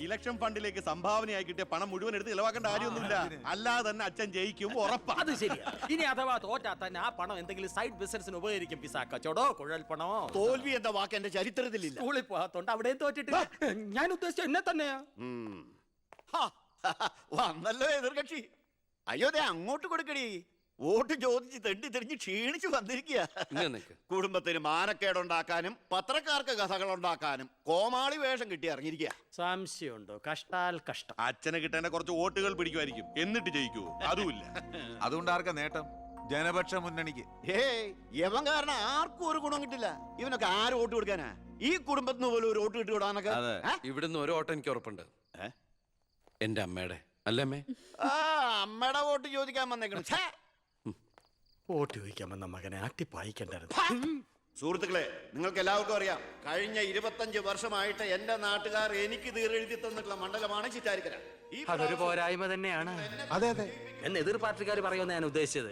Election ഫണ്ടിലേക്ക് സംഭാവനയായി കിട്ടിയ പണം മുഴുവൻ എടുത്ത് ഇളവാക്കേണ്ട കാര്യമൊന്നുമില്ല. അല്ലാതെ തന്നെ അച്ഛൻ ജയിക്കും, ഉറപ്പാ. അത് ശരിയാ. ഇനി അഥവാ തോറ്റാ തന്നെ ആ പണം എന്തെങ്കിലും സൈഡ് ബിസിനസിന് ഉപകരിക്കും. പിസ കച്ചവടോ കുഴൽപ്പണമോ. തോൽവി എന്ന വാക്ക് എന്റെ ചരിത്രത്തിലില്ല. സ്കൂളിൽ പോകാത്തോണ്ട് അവിടെയും തോറ്റിട്ടില്ല. ഞാൻ ഉദ്ദേശിച്ച എന്നെ തന്നെയാ. വന്നല്ലോ എതിർകക്ഷി. അയ്യോ ദേ അങ്ങോട്ട് കൊടുക്കടി. വോട്ട് ചോദിച്ച് തെണ്ടി തെരിഞ്ഞ് ക്ഷീണിച്ച് വന്നിരിക്കുക. കുടുംബത്തിന് മാനക്കേടുണ്ടാക്കാനും പത്രക്കാർക്ക് കഥകൾ ഉണ്ടാക്കാനും കോമാളി വേഷം കിട്ടി ഇറങ്ങിയിരിക്കുക. സംശയമുണ്ടോ? കഷ്ടാൽ കഷ്ടം. അച്ഛനെ കിട്ടേണ്ട കുറച്ച് വോട്ടുകൾ പിടിക്കുമായിരിക്കും, എന്നിട്ട് ജയിക്കൂ. അതുമില്ല. അതുകൊണ്ട് ആർക്കാ നേട്ടം? ജനപക്ഷ മുന്നണിക്ക്. യവൻ കാരണം ആർക്കും ഒരു ഗുണം കിട്ടില്ല. ഇവനൊക്കെ ആര് വോട്ട് കൊടുക്കാനാ? ഈ കുടുംബത്തിന് പോലും ഒരു വോട്ട് കിട്ടുവിടാനൊക്കെ. ഇവിടുന്ന് ഒരു വോട്ട് എനിക്ക് ഉറപ്പുണ്ട്. എന്റെ അമ്മയുടെ അല്ലമ്മേ. അമ്മയുടെ വോട്ട് ചോദിക്കാൻ വന്നേക്കണം. വോട്ട് ചോദിക്കാൻ വന്ന മകനെ ആട്ടിപ്പായിക്കണ്ടായിരുന്നു. സുഹൃത്തുക്കളെ, നിങ്ങൾക്ക് എല്ലാവർക്കും അറിയാം, കഴിഞ്ഞ 25 വർഷമായിട്ട് എന്റെ നാട്ടുകാർ എനിക്ക് തീരെഴുതി തന്നിട്ടുള്ള മണ്ഡലമാണ് ചിറ്റാരിക്കര. അതൊരു പോരായ്മ തന്നെയാണ്. അതെ അതെ, എന്ന് എതിർ പാർട്ടിക്കാർ പറയുമെന്ന് ഞാൻ ഉദ്ദേശിച്ചത്.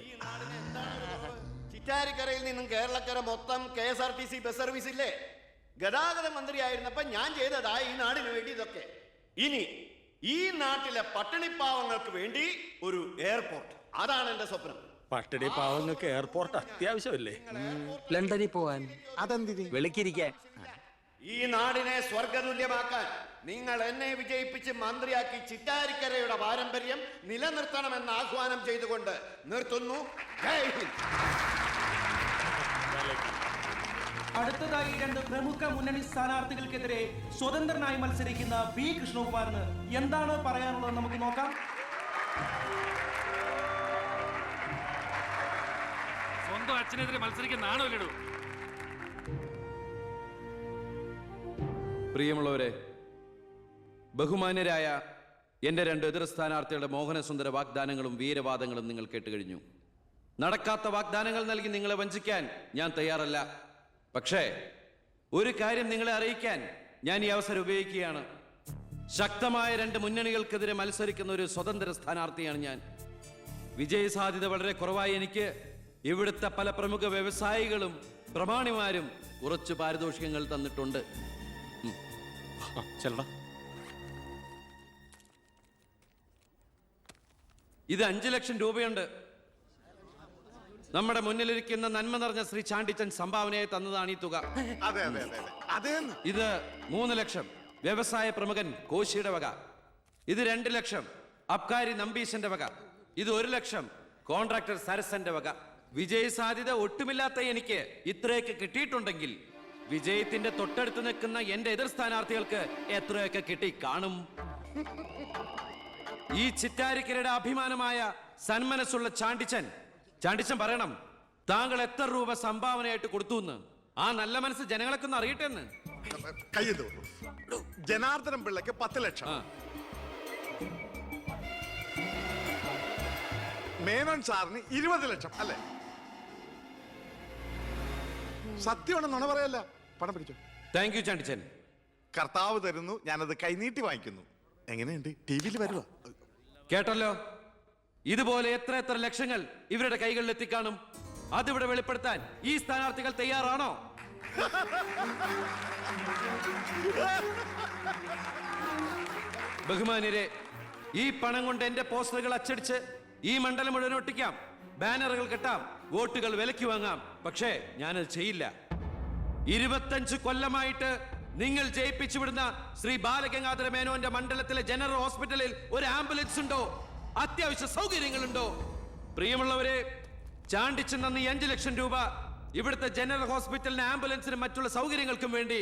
ചിറ്റാരിക്കരയിൽ നിന്നും കേരളക്കര മൊത്തം KSRTC ബസ് സർവീസ് ഇല്ലേ? ഗതാഗത മന്ത്രിയായിരുന്നപ്പോ ഞാൻ ചെയ്തതാ ഈ നാടിന് വേണ്ടി ഇതൊക്കെ. ഇനി ഈ നാട്ടിലെ പട്ടിണിപ്പാവങ്ങൾക്ക് വേണ്ടി ഒരു എയർപോർട്ട്, അതാണ് എന്റെ സ്വപ്നം. പട്ടിണി പാവങ്ങൾക്ക് എയർപോർട്ട് അത്യാവശ്യമല്ലേ? ലണ്ടനിൽ പോവാൻ, അതെന്തിന്? വെളുക്കിരിക്കാൻ. ഈ നാടിനെ സ്വർഗതുല്യമാക്കാൻ നിങ്ങൾ എന്നെ വിജയിപ്പിച്ച് മന്ത്രിയാക്കി ചിറ്റാരിക്കരയുടെ പാരമ്പര്യം നിലനിർത്തണമെന്ന് ആഹ്വാനം ചെയ്തുകൊണ്ട് നിർത്തുന്നു. ജയ് ഹിന്ദ്. അടുത്തതായി 2 പ്രമുഖ മുന്നണി സ്ഥാനാർത്ഥികൾക്കെതിരെ സ്വതന്ത്രനായി മത്സരിക്കുന്ന ബി കൃഷ്ണകുമാറിന് എന്താണ് പറയാനുള്ളത് നമുക്ക് നോക്കാം. സ്വന്തം അച്ഛനെതിരെ മത്സരിക്കുന്നതാണോ ഇല്ലടൂ? പ്രിയമുള്ളവരെ, ബഹുമാന്യരായ എന്റെ 2 എതിർ സ്ഥാനാർത്ഥികളുടെ മോഹനസുന്ദര വാഗ്ദാനങ്ങളും വീരവാദങ്ങളും നിങ്ങൾ കേട്ടുകഴിഞ്ഞു. നടക്കാത്ത വാഗ്ദാനങ്ങൾ നൽകി നിങ്ങളെ വഞ്ചിക്കാൻ ഞാൻ തയ്യാറല്ല. പക്ഷേ ഒരു കാര്യം നിങ്ങളെ അറിയിക്കാൻ ഞാൻ ഈ അവസരം ഉപയോഗിക്കുകയാണ്. ശക്തമായ 2 മുന്നണികൾക്കെതിരെ മത്സരിക്കുന്ന ഒരു സ്വതന്ത്ര സ്ഥാനാർത്ഥിയാണ് ഞാൻ. വിജയസാധ്യത വളരെ കുറവായി എനിക്ക് ഇവിടുത്തെ പല പ്രമുഖ വ്യവസായികളും പ്രമാണിമാരും കുറച്ച് പാരിതോഷികങ്ങൾ തന്നിട്ടുണ്ട്. ഇത് 5 ലക്ഷം രൂപയുണ്ട്. നമ്മുടെ മുന്നിലിരിക്കുന്ന നന്മ നിറഞ്ഞ ശ്രീ ചാണ്ടിച്ചൻ സംഭാവനയായി തന്നതാണ് ഈ തുക. ഇത് 3 ലക്ഷം വ്യവസായ പ്രമുഖൻ കോശിയുടെ വക. ഇത് 2 ലക്ഷം അബ്കാരി നമ്പീശന്റെ വക. ഇത് 1 ലക്ഷം കോൺട്രാക്ടർ സരസന്റെ വക. വിജയ സാധ്യത ഒട്ടുമില്ലാത്ത എനിക്ക് ഇത്രയൊക്കെ കിട്ടിയിട്ടുണ്ടെങ്കിൽ വിജയത്തിന്റെ തൊട്ടടുത്ത് നിൽക്കുന്ന എന്റെ എതിർ സ്ഥാനാർത്ഥികൾക്ക് എത്രയൊക്കെ കിട്ടി കാണും. ഈ ചിറ്റാരിക്കരയുടെ അഭിമാനമായ സന്മനസ്സുള്ള ചാണ്ടിച്ചൻ പറയണം, താങ്കൾ എത്ര രൂപ സംഭാവനയായിട്ട് കൊടുത്തു എന്ന്. ആ നല്ല മനസ്സ് ജനങ്ങളൊക്കെ ഒന്ന് അറിയട്ടെ എന്ന്. ജനാർദ്ദനം പിള്ളക്ക് 10 ലക്ഷം, മേനോൻ സാറിന് 20 ലക്ഷം അല്ലേ? സത്യമാണ്, നുണ പറയല്ല. പണം പിടിച്ചു. Thank you Chandichan. കർത്താവ് തരുന്നു, ഞാനത് കൈനീട്ടി വാങ്ങിക്കുന്നു. എങ്ങനെയുണ്ട്? ടിവിയിൽ വരുക. കേട്ടല്ലോ, ഇതുപോലെ എത്ര ലക്ഷങ്ങൾ ഇവരുടെ കൈകളിൽ എത്തിക്കാണും. അതിവിടെ വെളിപ്പെടുത്താൻ ഈ സ്ഥാനാർത്ഥികൾ തയ്യാറാണോ? ബഹുമാന്യരെ, ഈ പണം കൊണ്ട് എന്റെ പോസ്റ്ററുകൾ അച്ചടിച്ച് ഈ മണ്ഡലം മുഴുവൻ ഒട്ടിക്കാം, ബാനറുകൾ കെട്ടാം, വോട്ടുകൾ വിലയ്ക്ക് വാങ്ങാം. പക്ഷേ ഞാനത് ചെയ്യില്ല. 25 കൊല്ലമായിട്ട് നിങ്ങൾ ജയിപ്പിച്ചു വിടുന്ന ശ്രീ ബാലഗംഗാധര മേനോന്റെ മണ്ഡലത്തിലെ ജനറൽ ഹോസ്പിറ്റലിൽ ഒരു ആംബുലൻസ് ഉണ്ടോ? അത്യാവശ്യ സൗകര്യങ്ങളുണ്ടോ? പ്രിയമുള്ളവരെ, ചാണ്ടിച്ചൻ നന്ദി 5 ലക്ഷം രൂപ ഇവിടുത്തെ ജനറൽ ഹോസ്പിറ്റലിന് ആംബുലൻസിനും മറ്റുള്ള സൗകര്യങ്ങൾക്കും വേണ്ടി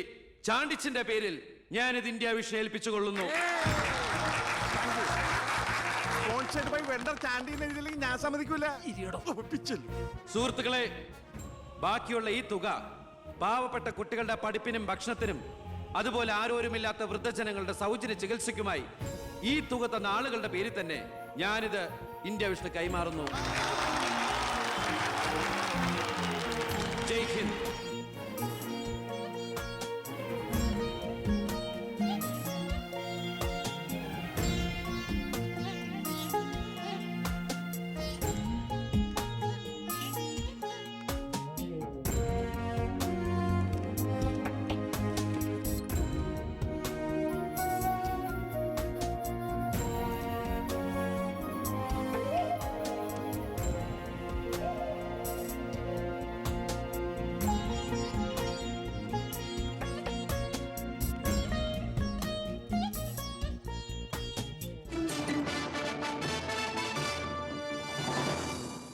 ചാണ്ടിച്ചന്റെ പേരിൽ ഞാനിത് ഇന്ത്യ വിഷൻ ഏൽപ്പിച്ചുകൊള്ളുന്നു. ഞാൻ സമ്മതിക്കൂല. സുഹൃത്തുക്കളെ, ബാക്കിയുള്ള ഈ തുക പാവപ്പെട്ട കുട്ടികളുടെ പഠിപ്പിനും ഭക്ഷണത്തിനും അതുപോലെ ആരോരുമില്ലാത്ത വൃദ്ധജനങ്ങളുടെ സൗജന്യ ചികിത്സയ്ക്കുമായി ഈ തുക തന്ന ആളുകളുടെ പേരിൽ തന്നെ ഞാനിത് ഇന്ത്യ വിഷന് കൈമാറുന്നു. ജയ് ഹിന്ദ്.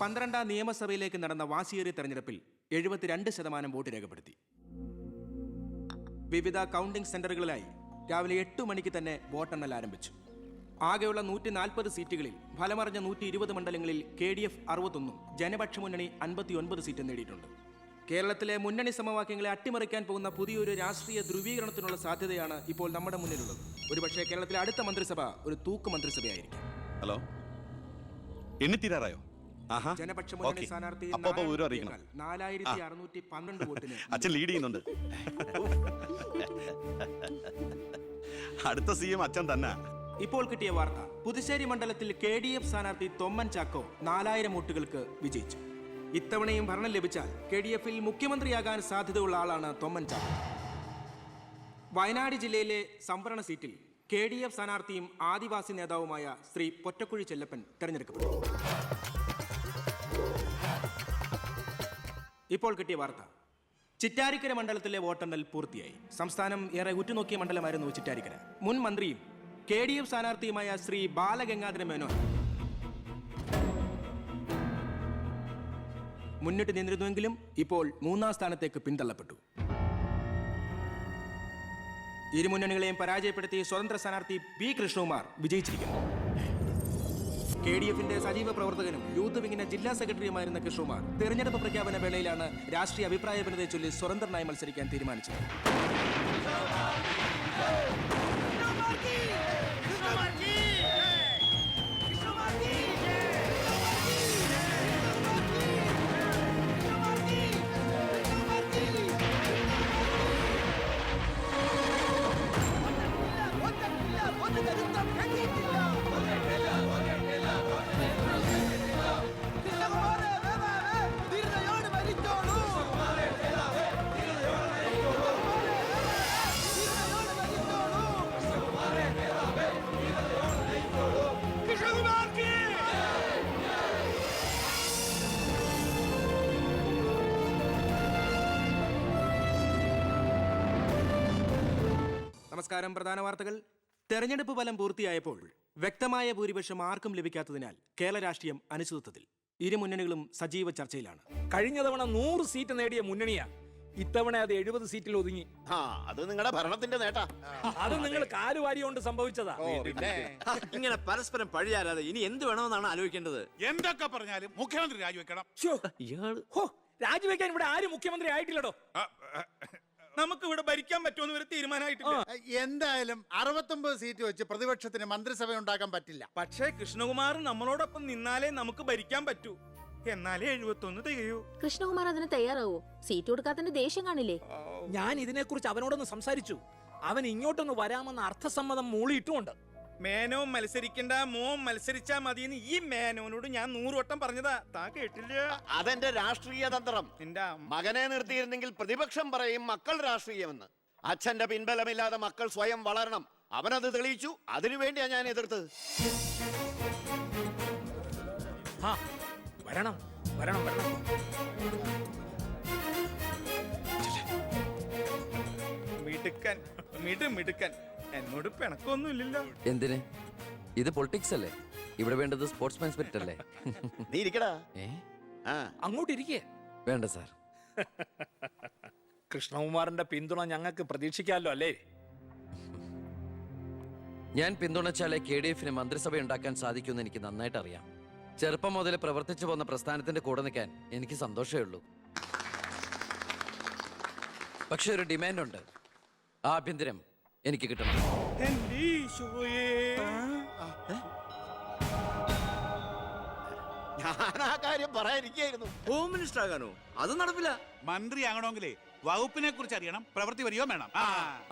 12ാം നിയമസഭയിലേക്ക് നടന്ന വാശിയേറിയ തെരഞ്ഞെടുപ്പിൽ 72% വോട്ട് രേഖപ്പെടുത്തി. വിവിധ കൗണ്ടിംഗ് സെന്ററുകളിലായി രാവിലെ 8 മണിക്ക് തന്നെ വോട്ടെണ്ണൽ ആരംഭിച്ചു. ആകെയുള്ള 140 സീറ്റുകളിൽ ഫലമറിഞ്ഞ 120 മണ്ഡലങ്ങളിൽ KDF 61, ജനപക്ഷ മുന്നണി 59 സീറ്റ് നേടിയിട്ടുണ്ട്. കേരളത്തിലെ മുന്നണി സമവാക്യങ്ങളെ അട്ടിമറിക്കാൻ പോകുന്ന പുതിയൊരു രാഷ്ട്രീയ ധ്രുവീകരണത്തിനുള്ള സാധ്യതയാണ് ഇപ്പോൾ നമ്മുടെ മുന്നിലുള്ളത്. ഒരുപക്ഷെ കേരളത്തിലെ അടുത്ത മന്ത്രിസഭ ഒരു തൂക്ക് മന്ത്രിസഭയായിരിക്കും. ഹലോ, എണ്ണിത്തീരാറായോ? ആഹാ, ജനപക്ഷ മുന്നണി ഓക്കേ. സ്ഥാനാർത്ഥി അപ്പൊ വിവരം അറിയിക്കണം. 4612 വോട്ടിന് അച്ഛൻ ലീഡ് ചെയ്യുന്നുണ്ട്. അടുത്ത CM അച്ഛൻ തന്നെ. ഇപ്പോൾ കിട്ടിയ വാർത്ത, പുതുശ്ശേരി മണ്ഡലത്തിൽ KDF സ്ഥാനാർത്ഥി തൊമ്മൻ ചാക്കോ 4000 വോട്ടുകൾക്ക് വിജയിച്ചു. ഇത്തവണയും ഭരണം ലഭിച്ചാൽ KDF-ൽ മുഖ്യമന്ത്രിയാകാൻ സാധ്യതയുള്ള ആളാണ് തൊമ്മൻ ചാക്കോ. വയനാട് ജില്ലയിലെ സംവരണ സീറ്റിൽ KDF സ്ഥാനാർത്ഥിയും ആദിവാസി നേതാവുമായ ശ്രീ പൊറ്റക്കുഴി ചെല്ലപ്പൻ തെരഞ്ഞെടുക്കപ്പെട്ടു. ഇപ്പോൾ കിട്ടിയ വാർത്ത, ചിറ്റാരിക്കര മണ്ഡലത്തിലെ വോട്ടെണ്ണൽ പൂർത്തിയായി. സംസ്ഥാനം ഏറെ ഉറ്റുനോക്കിയ മണ്ഡലമായിരുന്നു ചിറ്റാരിക്കര. മുൻ മന്ത്രിയും KDF സ്ഥാനാർത്ഥിയുമായ ശ്രീ ബാലഗംഗാധര മേനോൻ മുന്നിട്ട് നിന്നിരുന്നുവെങ്കിലും ഇപ്പോൾ 3ാം സ്ഥാനത്തേക്ക് പിന്തള്ളപ്പെട്ടു. ഇരു മുന്നണികളെയും പരാജയപ്പെടുത്തി സ്വതന്ത്ര സ്ഥാനാർത്ഥി P. കൃഷ്ണകുമാർ വിജയിച്ചിരിക്കുന്നു. KDF-ന്റെ സജീവ പ്രവർത്തകനും യൂത്ത് വിങ്ങിന്റെ ജില്ലാ സെക്രട്ടറിയുമായിരുന്ന കൃഷ്ണകുമാർ തെരഞ്ഞെടുപ്പ് പ്രഖ്യാപന വേളയിലാണ് രാഷ്ട്രീയ അഭിപ്രായ ഭിന്നതയെ ചൊല്ലി സ്വതന്ത്രനായി മത്സരിക്കാൻ തീരുമാനിച്ചത്. നമസ്കാരം. പ്രധാന വാർത്തകൾ. തെരഞ്ഞെടുപ്പ് ഫലം പൂർത്തിയായപ്പോൾ വ്യക്തമായ ഭൂരിപക്ഷം ആർക്കും ലഭിക്കാത്തതിനാൽ കേരള രാഷ്ട്രീയം അനിശ്ചിതത്വത്തിൽ. ഇരു മുന്നണികളും സജീവ ചർച്ചയിലാണ്. കഴിഞ്ഞ തവണ 100 സീറ്റ് നേടിയ മുന്നണിയാ, ഇത്തവണ അത് 70 സീറ്റിൽ ഒതുങ്ങി. അത് നിങ്ങളുടെ ഭരണത്തിന്റെ നേട്ടാ. അത് നിങ്ങൾ കാലുവാരി കൊണ്ട് സംഭവിച്ചതാ. ഇങ്ങനെ പരസ്പരം പഴിയാരാതെ ഇനി എന്ത് വേണമെന്നാണ് ആലോചിക്കേണ്ടത്. എന്തൊക്കെ പറഞ്ഞാലും മുഖ്യമന്ത്രി രാജിവെക്കണം. രാജിവെക്കാൻ ഇവിടെ ആരും മുഖ്യമന്ത്രി ആയിട്ടില്ലടോ. നമുക്ക് ഇവിടെ ഭരിക്കാൻ പറ്റുമെന്ന് ഒരു തീരുമാനമായിട്ടില്ല. എന്തായാലും 69 സീറ്റ് വെച്ച് പ്രതിപക്ഷത്തിന് മന്ത്രിസഭ ഉണ്ടാക്കാൻ പറ്റില്ല. പക്ഷേ കൃഷ്ണകുമാർ നമ്മളോടൊപ്പം നിന്നാലേ നമുക്ക് ഭരിക്കാൻ പറ്റൂ. എന്നാലേ 71 തികയൂ. കൃഷ്ണകുമാർ അതിന് തയ്യാറാവോ? സീറ്റ് കൊടുക്കാത്തതിന്റെ ദേഷ്യം കാണില്ലേ? ഞാൻ ഇതിനെക്കുറിച്ച് അവനോടൊന്ന് സംസാരിച്ചു. അവൻ ഇങ്ങോട്ടൊന്ന് വരാമെന്ന അർത്ഥസമ്മതം മൂളിയിട്ടുമുണ്ട്. മേനോൻ മത്സരിക്കണ്ട, മോൻ മത്സരിച്ചാ മതിയെന്ന് ഈ മേനോനോട് ഞാൻ 100 വട്ടം പറഞ്ഞതാ. താ കേട്ടില്ല. അതെന്റെ രാഷ്ട്രീയ തന്ത്രം. നിന്റെ മകനെ നിർത്തിയിരുന്നെങ്കിൽ പ്രതിപക്ഷം പറയും മക്കൾ രാഷ്ട്രീയമെന്ന്. അച്ഛന്റെ പിൻബലമില്ലാതെ മക്കൾ സ്വയം വളരണം. അവനത് തെളിയിച്ചു. അതിനുവേണ്ടിയാ ഞാൻ എതിർത്തത്. വരണം വരണം വരണം. മിടുക്കൻ മിടുക്കൻ. എന്നോട് പിണക്കൊന്നുമില്ലല്ലോ. എന്തിന്? ഇത് പൊളിറ്റിക്സ് അല്ലേ? ഇവിടെ വേണ്ടത് സ്പോർട്സ്മാൻ സ്പിരിറ്റ് അല്ലേ? നീ ഇരിക്കടാ. അങ്ങോട്ടിരിക്കേ. വേണ്ട സാർ. കൃഷ്ണകുമാറിന്റെ പിന്തുണ ഞങ്ങൾക്ക് പ്രതീക്ഷിക്കാമല്ലോ അല്ലേ? ഞാൻ പിന്തുണച്ചാലേ KDF-ന് മന്ത്രിസഭ ഉണ്ടാക്കാൻ സാധിക്കുമെന്ന് എനിക്ക് നന്നായിട്ട് അറിയാം. ചെറുപ്പം മുതൽ പ്രവർത്തിച്ചു പോന്ന പ്രസ്ഥാനത്തിന്റെ കൂടെ നിൽക്കാൻ എനിക്ക് സന്തോഷമേ ഉള്ളൂ. പക്ഷെ ഒരു ഡിമാൻഡ് ഉണ്ട്. ആഭ്യന്തരം എനിക്ക് കിട്ടണം. ഞാൻ ആ കാര്യം പറയാനിരിക്കായിരുന്നു. Home minister ആകാനോ? അത് നടപ്പില്ല. മന്ത്രി ആകണമെങ്കിലേ വകുപ്പിനെ കുറിച്ച് അറിയണം, പ്രവൃത്തി വരികയോ വേണം.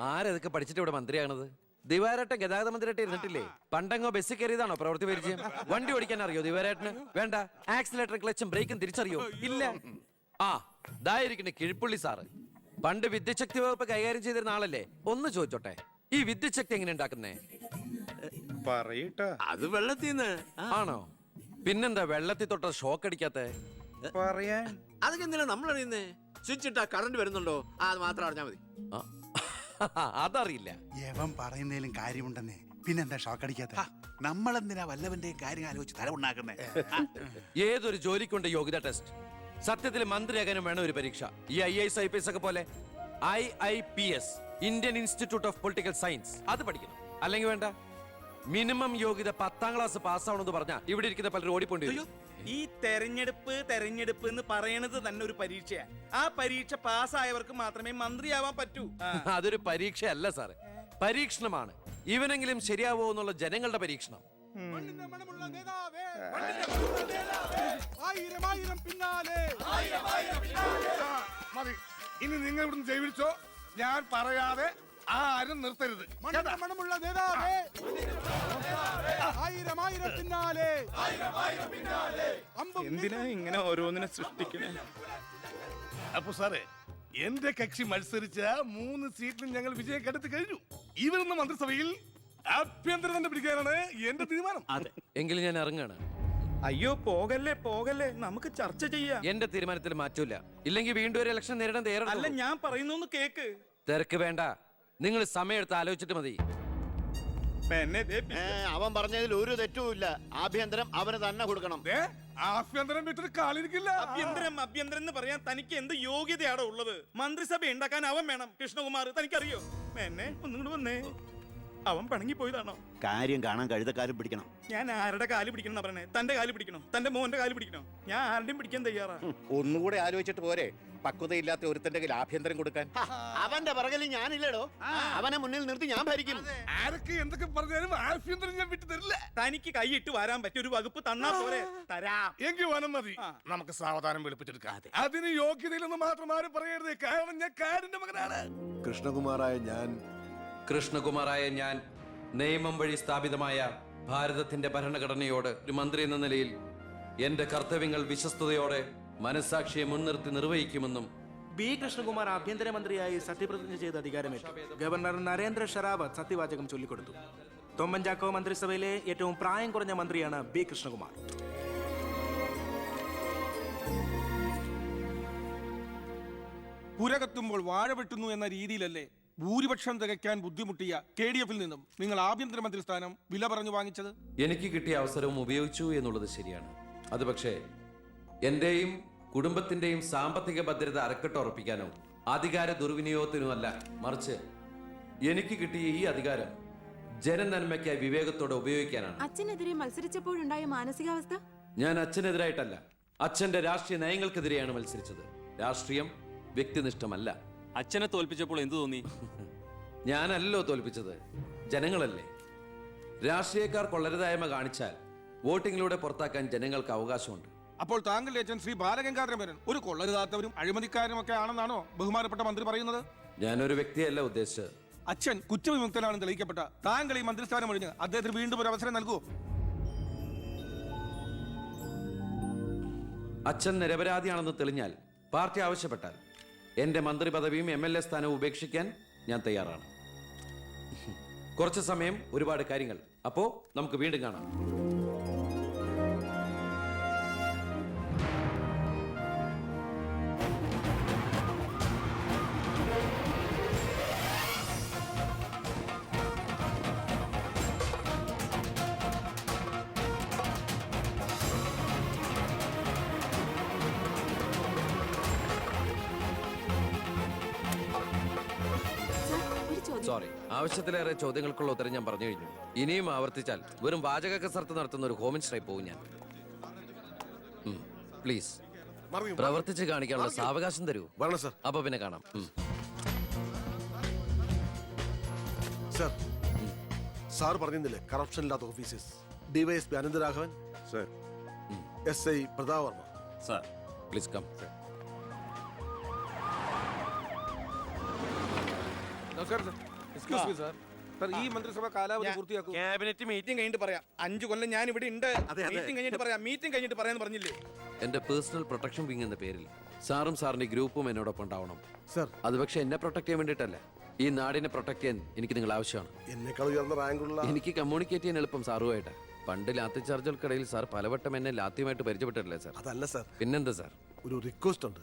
ആരതൊക്കെ പഠിച്ചിട്ട് ഇവിടെ മന്ത്രിയാണത്? ദിവാരേട്ടൻ ഗതാഗത മന്ത്രിയായിട്ട് ഇരുന്നിട്ടില്ലേ? പണ്ടങ്ങോ ബസ്സിൽ കയറിയതാണോ പ്രവൃത്തി പരിചയം? വണ്ടി ഓടിക്കാൻ അറിയോ ദിവാരേട്ടന്? വേണ്ട. ആക്സിലേറ്റർ ക്ലച്ചും ബ്രേക്കും തിരിച്ചറിയോ? ഇല്ല. ഇതായിരിക്കണേ കിഴിപ്പുള്ളി സാറ്. പണ്ട് വിദ്യുച്ഛക്തി വകുപ്പ് കൈകാര്യം ചെയ്തിരുന്ന ആളല്ലേ? ഒന്ന് ചോദിച്ചോട്ടെ, ഈ വിദ്യുച്ഛക്തി എങ്ങനെ ഉണ്ടാക്കുന്നേ? അത് വെള്ളത്തിന്ന് ആണോ? പിന്നെന്താ വെള്ളത്തിൽ തൊട്ട ഷോക്ക് അടിക്കാത്ത? പറയാൻ അതൊക്കെ എന്തിനാ നമ്മൾ അറിയുന്നേ? സ്വിച്ച് ഇട്ടാ കറണ്ട് വരുന്നുണ്ടോ? അത് മാത്രം അറിഞ്ഞാ മതി. അതറിയില്ല. യവൻ പറയുന്നതിലും കാര്യമുണ്ടെന്നേ. പിന്നെന്താ ഷോക്ക് അടിക്കാത്ത? നമ്മളെന്തിനാ വല്ലവന്റെയും കാര്യം ആലോചിച്ച് തല ഉണ്ടാക്കുന്നേ? ഏതൊരു ജോലിക്കുണ്ട് യോഗ്യത ടെസ്റ്റ്. സത്യത്തിൽ മന്ത്രിയാകാനും വേണം ഒരു പരീക്ഷ. ഈ IAS IPS ഒക്കെ പോലെ IIPS, Indian institute of political science, അത് പഠിക്കണം. അല്ലെങ്കിൽ വേണ്ട. മിനിമം യോഗ്യത 10ാം ക്ലാസ് പാസ്സാവണമെന്ന് പറഞ്ഞാ ഇവിടെ ഇരിക്കുന്ന പലരും ഓടിപ്പോണ്ടി വരും. ഈ തെരഞ്ഞെടുപ്പ് എന്ന് പറയണത് തന്നെ ഒരു പരീക്ഷയാ. ആ പരീക്ഷ പാസ്സായവർക്ക് മാത്രമേ മന്ത്രിയാവാൻ പറ്റൂ. അതൊരു പരീക്ഷയല്ല സാറേ, പരീക്ഷണമാണ്. ഇവനെങ്കിലും ശരിയാവോ എന്നുള്ള ജനങ്ങളുടെ പരീക്ഷണം. മതി, ഇനി നിങ്ങൾ ഇവിടുന്ന് ജൈവിച്ചോ. ഞാൻ പറയാതെ ആരും നിർത്തരുത്. മണമുള്ള നേതാവേ, ആയിരം ആയിരം പിന്നാലെ. എന്തിനാ ഇങ്ങനെ ഓരോന്നിനെ സൃഷ്ടിക്കണേ? അപ്പൊ സാറേ, എന്റെ കക്ഷി മത്സരിച്ച 3 സീറ്റിലും ഞങ്ങൾ വിജയം കണ്ടെത്തി കഴിഞ്ഞു. ഇവരുന്ന മന്ത്രിസഭയിൽ ആഭ്യന്തരം തന്നെ പിടിക്കാനാണ് എന്റെ തീരുമാനം. എങ്കിലും ഞാൻ ഇറങ്ങാണ്. അയ്യോ പോകല്ലേ, നമുക്ക് ചർച്ച ചെയ്യാം. എന്റെ തീരുമാനത്തിൽ മാറ്റൂല. ഇല്ലെങ്കിൽ വീണ്ടും ഒരു ഇലക്ഷൻ നേരിടാൻ അല്ല, തയ്യാറല്ല. ഞാൻ പറയുന്നു കേക്ക്. തിരക്ക് വേണ്ട, നിങ്ങൾ സമയമെടുത്ത് ആലോചിച്ചിട്ട് മതി. അവൻ പറഞ്ഞതിൽ ഒരു തെറ്റുമില്ല. ആഭ്യന്തരം അവന് തന്നെ കൊടുക്കണം. ആഭ്യന്തരം വിട്ടിട്ട് കാലിരിക്കില്ല. അഭ്യന്തരം എന്ന് പറയാൻ തനിക്ക് എന്ത് യോഗ്യതയാണോ ഉള്ളത്? മന്ത്രിസഭ ഉണ്ടാക്കാൻ അവൻ വേണം. കൃഷ്ണകുമാർ തനിക്കറിയോ? എന്നെ ഒന്നുകൂടെ വന്നേ. അവൻ പണങ്ങി പോയതാണോ? കാര്യം കാണാൻ കഴുതക്കാരും പിടിക്കണം. ഞാൻ ആരുടെ കാല് പിടിക്കണം പറഞ്ഞേ? തന്റെ കാല് പിടിക്കണോ? തന്റെ മോന്റെ കാല് പിടിക്കണോ? ഞാൻ ആരുടെയും പിടിക്കാൻ തയ്യാറാ. ഒന്നുകൂടെ ആലോചിച്ചിട്ട് പോരെ പക്വതയില്ലാത്ത ഒരുത്തന്റെ കയ്യിൽ ആഭ്യന്തരം കൊടുക്കാൻ. അവന്റെ പിറകിൽ ഞാനില്ലടോ. അവനെ മുന്നിൽ നിർത്തി ഞാൻ ഭരിക്കും. ആരൊക്കെ എന്തൊക്കെ പറഞ്ഞാലും ആഭ്യന്തരം ഞാൻ വിട്ടു തരില്ല. തനിക്ക് കൈയിട്ട് വരാൻ പറ്റിയ ഒരു വകുപ്പ് തന്നാ പോരെ? തരാം. എങ്കിൽ വനം മതി. നമുക്ക് സാവധാനം വെളുപ്പിച്ചെടുക്കാം. അതിന് യോഗ്യതയിലൊന്നും മാത്രം ആരും പറയരുത്. കാരണം ഞാൻ കാടിന്റെ മകനാണ്. കൃഷ്ണകുമാറായ ഞാൻ നിയമം വഴി സ്ഥാപിതമായ ഭാരതത്തിന്റെ ഭരണഘടനയോട് ഒരു മന്ത്രി എന്ന നിലയിൽ എന്റെ കർത്തവ്യങ്ങൾ വിശ്വസ്തയോടെ മനസാക്ഷിയെ മുൻനിർത്തി നിർവഹിക്കുമെന്നും ബി കൃഷ്ണകുമാർ ആഭ്യന്തരമന്ത്രിയായി സത്യപ്രതിജ്ഞ ചെയ്ത് അധികാരമേറ്റു. ഗവർണർ നരേന്ദ്ര ഷെറാവത്ത് സത്യവാചകം ചൊല്ലിക്കൊടുത്തു. തൊമ്മൻ ചാക്കോ മന്ത്രിസഭയിലെ ഏറ്റവും പ്രായം കുറഞ്ഞ മന്ത്രിയാണ് ബി കൃഷ്ണകുമാർ. പുര കത്തുമ്പോൾ വാഴ വെട്ടുന്നു എന്ന രീതിയിലല്ലേ ഭൂരിപക്ഷം തികയ്ക്കാൻ ബുദ്ധിമുട്ടിയ KDF-ൽ നിന്നും നിങ്ങൾ ആഭ്യന്തരമന്ത്രി സ്ഥാനം വില പറഞ്ഞു വാങ്ങിച്ചത്? എനിക്ക് കിട്ടിയ അവസരവും ഉപയോഗിച്ചു എന്നുള്ളത് ശരിയാണ്. അത് പക്ഷേ എന്റെയും കുടുംബത്തിന്റെയും സാമ്പത്തിക ഭദ്രത അരക്കെട്ടുറപ്പിക്കാനോ അധികാര ദുർവിനിയോഗത്തിനോ അല്ല, മറിച്ച് എനിക്ക് കിട്ടിയ ഈ അധികാരം ജനനന്മയ്ക്കായി വിവേകത്തോടെ ഉപയോഗിക്കാനാണ്. അച്ഛനെതിരെ മത്സരിച്ചപ്പോഴുണ്ടായ മാനസികാവസ്ഥ? ഞാൻ അച്ഛനെതിരായിട്ടല്ല, അച്ഛന്റെ രാഷ്ട്രീയ നയങ്ങൾക്കെതിരെയാണ് മത്സരിച്ചത്. രാഷ്ട്രീയം വ്യക്തിനിഷ്ഠമല്ല. അച്ഛനെ തോൽപ്പിച്ചപ്പോൾ എന്തു തോന്നി? ഞാനല്ലോ തോൽപ്പിച്ചത്, ജനങ്ങളല്ലേ. രാഷ്ട്രീയക്കാർ കൊള്ളരുതായ്മ കാണിച്ചാൽ വോട്ടിങ്ങിലൂടെ പുറത്താക്കാൻ ജനങ്ങൾക്ക് അവകാശമുണ്ട്. അപ്പോൾ താങ്കളുടെ അച്ഛൻ ശ്രീ ബാലഗംഗാധരൻ ഒരു കൊള്ളരുതാത്തവരും അഴിമതിക്കാരും ഒക്കെ ആണെന്നാണോ ബഹുമാനപ്പെട്ട മന്ത്രി പറയുന്നത്? ഞാനൊരു വ്യക്തിയല്ല ഉദ്ദേശിച്ചത്. അച്ഛൻ കുറ്റവിമുക്തനാണെന്ന് തെളിയിക്കപ്പെട്ട താങ്കൾ ഈ മന്ത്രിസ്ഥാനം ഒഴിഞ്ഞ് അദ്ദേഹത്തിന് വീണ്ടും ഒരു അവസരം നൽകുമോ? അച്ഛൻ നിരപരാധിയാണെന്ന് തെളിഞ്ഞാൽ, പാർട്ടി ആവശ്യപ്പെട്ടാൽ എന്റെ മന്ത്രി പദവിയും MLA സ്ഥാനവും ഉപേക്ഷിക്കാൻ ഞാൻ തയ്യാറാണ്. കുറച്ച് സമയം, ഒരുപാട് കാര്യങ്ങൾ. അപ്പോ നമുക്ക് വീണ്ടും കാണാം. സോറി, ആവശ്യത്തിലേറെ ചോദ്യങ്ങൾക്കുള്ള ഉത്തരം ഞാൻ പറഞ്ഞു കഴിഞ്ഞു. ഇനിയും ആവർത്തിച്ചാൽ വെറും വാചക കസർത്ത് നടത്തുന്ന ഒരു ഹോം മിനിസ്റ്ററായി പോകും ഞാൻ. പ്ലീസ് പ്രവർത്തിച്ച് കാണിക്കാനുള്ള സാവകാശം തരൂ. അപ്പൊ പിന്നെ കാണാം. സാർ പറഞ്ഞില്ലേ കറപ്ഷൻ ഇല്ലാത്ത officers? DYSP Anantharaghavan, SI Prathap Varma. Sir please come. നമസ്കാരം sir. Excuse me sir. Sir, ഈ മന്ത്രിസഭ കാലാവധി പൂർത്തിയാക്കൂ. ക്യാബിനറ്റ് മീറ്റിംഗ് കഴിഞ്ഞിട്ട് പറയാം. 5 കൊല്ലം ഞാൻ ഇവിടെ ഉണ്ട്. മീറ്റിംഗ് കഴിഞ്ഞിട്ട് പറയാം. മീറ്റിംഗ് കഴിഞ്ഞിട്ട് പറയാന്ന് പറഞ്ഞില്ലേ? എന്റെ പേഴ്സണൽ പ്രൊട്ടക്ഷൻ വിങ് എന്ന പേരിൽ സാറും സാറിന്റെ ഗ്രൂപ്പും എന്നോടൊപ്പം ഉണ്ടാവണം സർ. അത് പക്ഷെ എന്നെ പ്രൊട്ടക്ട് ചെയ്യാൻ വേണ്ടിയിട്ടല്ല, ഈ നാടിനെ പ്രൊട്ടക്ട് ചെയ്യാൻ എനിക്ക് നിങ്ങൾ ആവശ്യമാണ്. എന്നെക്കാൾ ഉയർന്ന റാങ്കുള്ള എനിക്ക് കമ്മ്യൂണിക്കേറ്റ് ചെയ്യാൻ എളുപ്പം സാറുമായിട്ട്. പണ്ട് ലാത്തി ചാർജുകൾക്കിടയിൽ സാർ പലവട്ടം എന്നെ ലാത്തിയുമായിട്ട് പരിചയപ്പെട്ടിട്ടില്ലേ സാർ? അതല്ല സർ. പിന്നെന്താ സാർ? ഒരു റിക്വസ്റ്റ് ഉണ്ട്.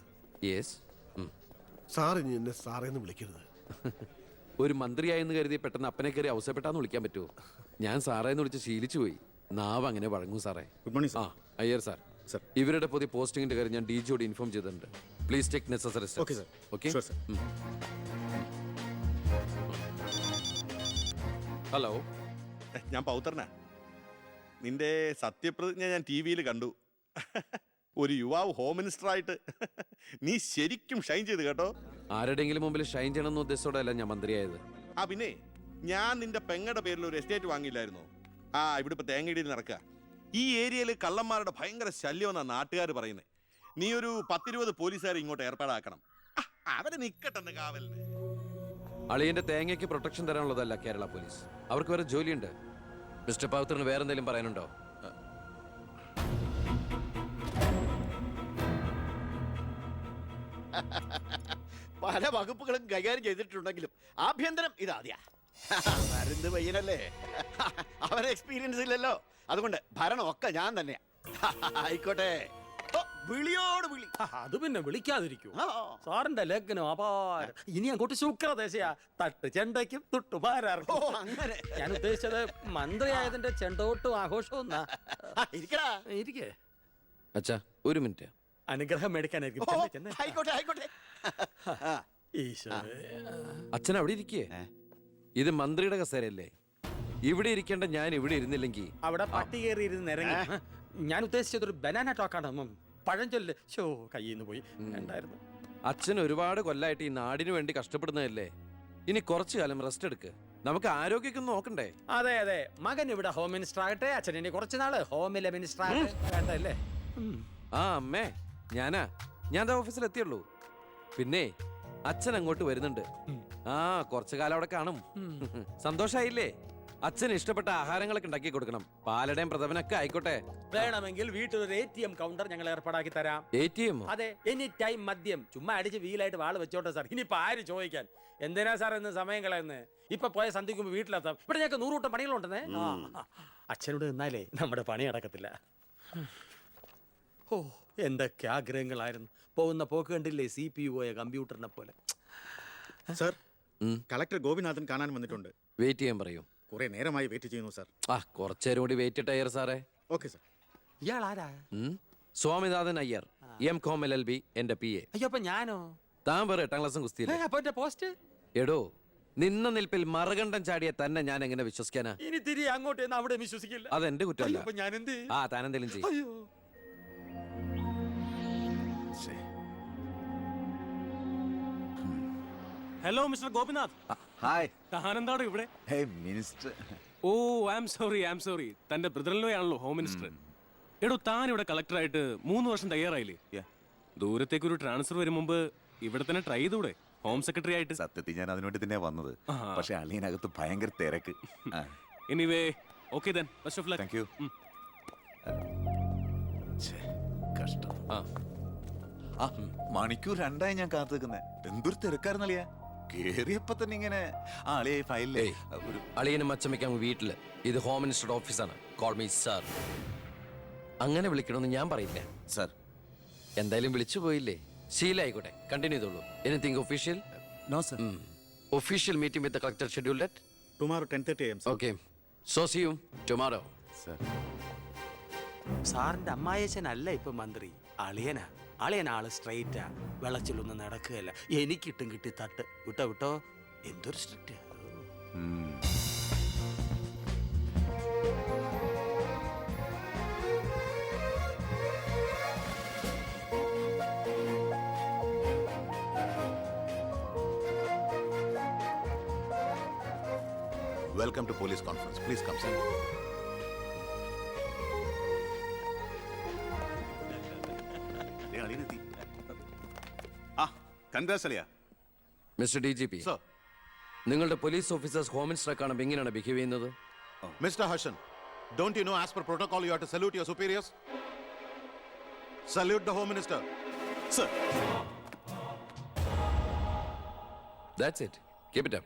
യെസ്. സാർ ഇനി എന്നെ സാറേന്ന് വിളിക്കരുത്. ഒരു മന്ത്രിയായെന്ന് കരുതി പെട്ടെന്ന് അപ്പനെ കയറി അവസരപ്പെട്ടാന്ന് വിളിക്കാൻ പറ്റുമോ? ഞാൻ സാറേ എന്ന് വിളിച്ച് ശീലിച്ചു പോയി. നാവ് അങ്ങനെ വഴങ്ങും സാറേ. ഗുഡ് മോർണിംഗ് ആ അയ്യർ സാർ, ഇവരുടെ പുതിയ പോസ്റ്റിംഗിന്റെ കാര്യം ഞാൻ DG-യോട് ഇൻഫോം ചെയ്തിട്ടുണ്ട്. Please take necessary steps. Okay sir. Okay. Sure sir. Hello, ഞാൻ പൗത്രനാ. നിന്റെ സത്യപ്രതിജ്ഞ ഞാൻ TV-യിൽ കണ്ടു. ഒരു യുവാവ് ഹോം മിനിസ്റ്ററായിട്ട് നീ ശരിക്കും ഷൈൻ ചെയ്ത് കേട്ടോ. ആരുടെയെങ്കിലും മുമ്പിൽ ഷൈൻ ചെയ്യണമെന്ന ഉദ്ദേശത്തോടെയല്ല ഞാൻ മന്ത്രിയായത്. ആ പിന്നെ ഞാൻ നിന്റെ പെങ്ങടെ പേരിൽ ഒരു എസ്റ്റേറ്റ് വാങ്ങിയില്ലായിരുന്നോ? ആ ഇവിടെ ഇപ്പൊ തേങ്ങയിടിയിൽ നടക്കുക. ഈ ഏരിയയിൽ കള്ളന്മാരുടെ ഭയങ്കര ശല്യമെന്നാണ് നാട്ടുകാർ പറയുന്നത്. നീ ഒരു 10-20 പോലീസുകാരെ ഇങ്ങോട്ട് ഏർപ്പാടാക്കണം. അവരെ നിക്കട്ടെന്ന് കാവലിന്. അളിയന്റെ തേങ്ങയ്ക്ക് പ്രൊട്ടക്ഷൻ തരാനുള്ളതല്ല കേരള പോലീസ്. അവർക്ക് വേറെ ജോലിയുണ്ട്. മിസ്റ്റർ പൗത്രന് വേറെ എന്തെങ്കിലും പറയാനുണ്ടോ? പല വകുപ്പുകളും കൈകാര്യം ചെയ്തിട്ടുണ്ടെങ്കിലും ആഭ്യന്തരം ഇതാദ്യാ. മരുന്ന് പയ്യനല്ലേ, അവരെ എക്സ്പീരിയൻസ് ഇല്ലല്ലോ. അതുകൊണ്ട് ഭരണമൊക്കെ ഞാൻ തന്നെയാ. ആയിക്കോട്ടെ, വിളിയോട് വിളി. അത് പിന്നെ വിളിക്കാതിരിക്കൂ. സാറിന്റെ ലഗ്നം അപാരം. ഇനി അങ്ങോട്ട് ശുക്രദേശയാ. തട്ട് ചെണ്ടയ്ക്കും തുട്ടുപാരാർക്കും. അങ്ങനെ ഞാൻ ഉദ്ദേശിച്ചത് മന്ത്രിയായതിന്റെ ചെണ്ടോട്ടും ആഘോഷവും. ഇരിക്കേ, അച്ഛാ ഒരു മിനിറ്റ്. അനുഗ്രഹം മേടിക്കാനായിരിക്കും. ആയിക്കോട്ടെ ആയിക്കോട്ടെ. അച്ഛൻ അവിടെ ഇരിക്കേ. ഇത് മന്ത്രിയുടെ കസേരയല്ലേ? ഇവിടെ ഇരിക്കേണ്ട ഞാൻ ഇവിടെ ഇരുന്നില്ലെങ്കിൽ അവിടെ പട്ടി കയറി ഇരുന്ന് ഇറങ്ങി. ഞാൻ ഉദ്ദേശിച്ചത് ഒരു ബനാന ടോക്കാണ്. പഴഞ്ചൊല്ല് ഷോ കയ്യിൽ നിന്ന് പോയി ഉണ്ടായിരുന്നു. അച്ഛൻ ഒരുപാട് കൊല്ലായിട്ട് ഈ നാടിനു വേണ്ടി കഷ്ടപ്പെടുന്നതല്ലേ? ഇനി കുറച്ചു കാലം റെസ്റ്റ് എടുക്ക്. നമുക്ക് ആരോഗ്യമൊക്കെ നോക്കണ്ടേ? അതെ അതെ, മകൻ ഇവിടെ ഹോം മിനിസ്റ്റർ ആകട്ടെ, അച്ഛൻ ഇനി കുറച്ച് നാള് ഹോമിലെ മിനിസ്റ്റർ ആകട്ടെ. വേണ്ടല്ലേ? ആ അമ്മേ, ഞാൻ ഓഫീസിൽ എത്തിയുള്ളൂ. പിന്നെ അച്ഛൻ അങ്ങോട്ട് വരുന്നുണ്ട്. ആ കുറച്ചു കാലം അവിടെ കാണും. സന്തോഷായില്ലേ? അച്ഛന് ഇഷ്ടപ്പെട്ട ആഹാരങ്ങളൊക്കെ ഉണ്ടാക്കി കൊടുക്കണം. പാലടയും പ്രഥമനൊക്കെ ആയിക്കോട്ടെ. വേണമെങ്കിൽ വീട്ടിലൊരു ATM കൗണ്ടർ ഞങ്ങൾ ഏർപ്പാടാക്കി തരാം. ATM? അതെ, എനി ടൈം മദ്യം ചുമ്മാ അടിച്ച് വീലായിട്ട് വാള് വെച്ചോട്ടെ സാർ. ഇനിയിപ്പോ ആര് ചോദിക്കാൻ? എന്തിനാ സാർ എന്ന് സമയം കളയുന്നത്? ഇപ്പൊ പോയ സന്ധിക്കുമ്പോ വീട്ടിലെത്താം. ഇവിടെ ഞങ്ങൾക്ക് 100 കൂട്ടം പണികളുണ്ടെന്നേ. അച്ഛനോട് നിന്നാലേ നമ്മുടെ പണി നടക്കത്തില്ല. ഓ, എന്തൊക്കെ ആഗ്രഹങ്ങളായിരുന്നു. പോകുന്ന പോക്ക് കണ്ടില്ലേ? CPU കമ്പ്യൂട്ടറിനെ പോലെ. സർ, കളക്ടർ ഗോപിനാഥൻ കാണാൻ വന്നിട്ടുണ്ട്. വെയിറ്റ് ചെയ്യാൻ പറയൂ. കുറെ നേരമായി വെയിറ്റ് ചെയ്യുന്നു സർ. ആ കുറച്ചേരം കൂടി വെയിറ്റ് ഇട്ടയ്യർ സാറേ. Okay sir. ഇയാൾ ആരാ? സ്വാമിനാഥൻ അയ്യർ, M.Com LLB, എന്റെ PA. അയ്യോ, അപ്പൊ ഞാനോ? താൻ വേറെ 8ാം ക്ലാസ്സും കുസ്തിയില്ലേ? അപ്പൊ എന്റെ പോസ്റ്റ്? എടോ, നിന്ന നിൽപ്പിൽ മറുകണ്ഠം ചാടിയ തന്നെ ഞാൻ എങ്ങനെ വിശ്വസിക്കാനാ? ഇനി തിരികെ അങ്ങോട്ട് അവിടെ വിശ്വസിക്കില്ല. അതെന്റെ കുറ്റമല്ല. അപ്പൊ ഞാൻ എന്ത്? ആ താനെന്തെങ്കിലും ചെയ്യും. അയ്യോ, ഹലോ മിസ്റ്റർ ഗോപിനാഥ്. ഹായ്. താനെന്താണ് ഇവിടെ? Minister. Oh I am sorry. തന്റെ ബ്രദറിലോ ആണല്ലോ ഹോം മിനിസ്റ്റർ. എടോ, താൻ ഇവിടെ കളക്ടറായിട്ട് 3 വർഷം തയ്യാറായില്ലേ? ദൂരത്തേക്ക് ഒരു ട്രാൻസ്ഫർ വരും മുമ്പ് ഇവിടെ തന്നെ ട്രൈ ചെയ്തൂടെ ഹോം സെക്രട്ടറി ആയിട്ട്? സത്യത്തിൽ ഞാൻ അതിനുവേണ്ടി തന്നെ വന്നത്. പക്ഷെ അളിയനകത്ത് ഭയങ്കര തിരക്ക്. Anyway okay then, best of luck. Thank you. കഷ്ടം. മണിക്കൂർ 2 ഞാൻ കാത്തു നിൽക്കുന്നേ. എന്തൊരു തിരക്കായിരുന്നളിയാ. കേറിയപ്പോ തന്നെ ഇങ്ങനെ അളിയെ ഫയലിലേ ഒരു അളിയനും അച്ചമ്മയ്ക്കും വീട്ടില്. ഇത് ഹോം മിനിസ്റ്ററുടെ ഓഫീസാണ്. Call me sir. അങ്ങനെ വിളിക്കണമെന്ന് ഞാൻ പറയില്ല സർ. എന്തായാലും വിളിച്ചു പോയില്ലേ, ശീലായിക്കോട്ടെ. കണ്ടിന്യൂ ചെയ്തോളൂ. Anything official? No sir. Official meeting with the collector scheduled at tomorrow 10:30 AM. Okay, so see you tomorrow. Sir. സാറിന്റെ അമ്മായച്ചനല്ല ഇപ്പൊ മന്ത്രി, അളിയനാ. അളിയനാള് സ്ട്രെയിറ്റാ, വെള്ളച്ചിലൊന്നും നടക്കുകയല്ല. എനിക്കിട്ടും കിട്ടി തട്ട്. വിട്ടോ എന്തൊരു strict. Welcome to police conference. Please come sir. Mister DGP, നിങ്ങളുടെ പോലീസ് ഓഫീസേഴ്സ് ഹോം മിനിസ്റ്ററെ കാണുമ്പോൾ എങ്ങനെയാണ് ബിഹേവ് ചെയ്യുന്നത്? Mister Harshan, don't you know as per protocol you have to salute your superiors? Salute the home minister. Sir. That's it. Keep it up.